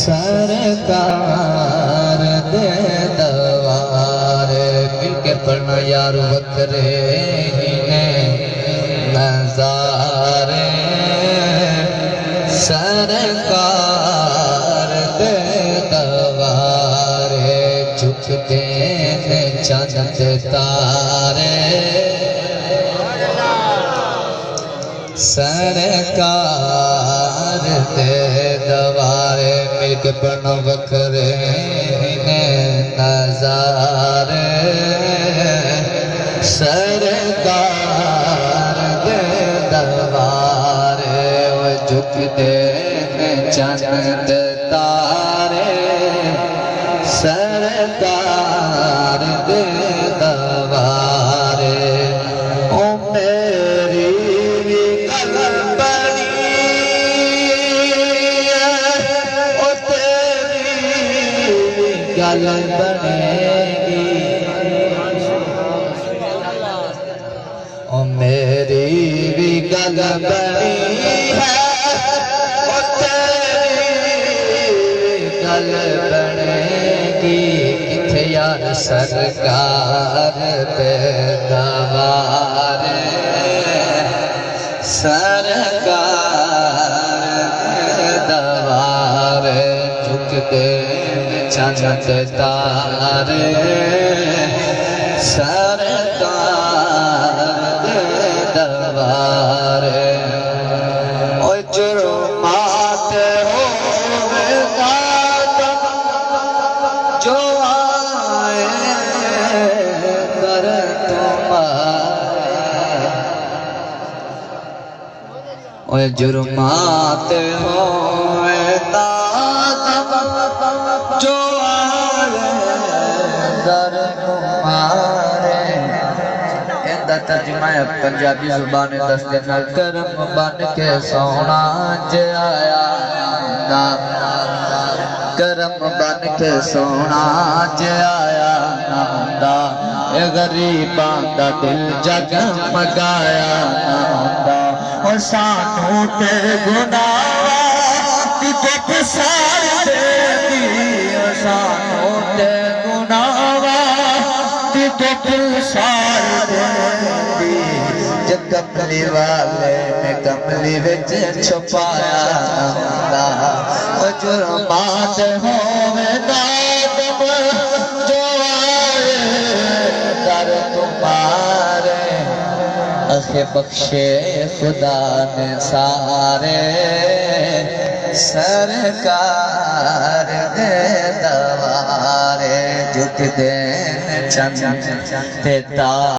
सरकार दे दवारे मिलके पढ़ना यार वक्रे नजारे सरकार दे दवारे झुकते हैं चंद तारे सरकार दे दवारे मिलके पढ़ना वक्रे नजारे सरकार दे दवारे वो झुकते हैं चंद तारे सरकार दे दवारे ओ मेरी गल बड़ी ओ तेरी गल बनेगी ओ मेरी भी गल बनी है ओ तेरी गल बनेगी किथे यार सरकार दे दवारे सरकार दे दवारे झुकते चंद तारे सरकार दे दवारे ओ जुर्मात होवेगा जो आए कर तुम्हारे ओ जुर्मात होवेगा जो आए कर तुम्हारे इनका तर्जुमा है पंजाबी जुबान दस्ते नाल करम बन के सोना ज आया करम बन के सोना ज आया नांदा ए गरीबां दा दिल जगमगाया नांदा ओ सानू ते गुनाह दी दुख सारे दी ओ सानू ते गुनाह दी दुख सारे दी कमली वाले ने कमली विच छुपाया नांदा ओ जुर्मात होवेगा जो आए दर तुम्हारे अखे बख्शे खुदा ने सारे सरकार दे दवारे झुकते चंद तारे।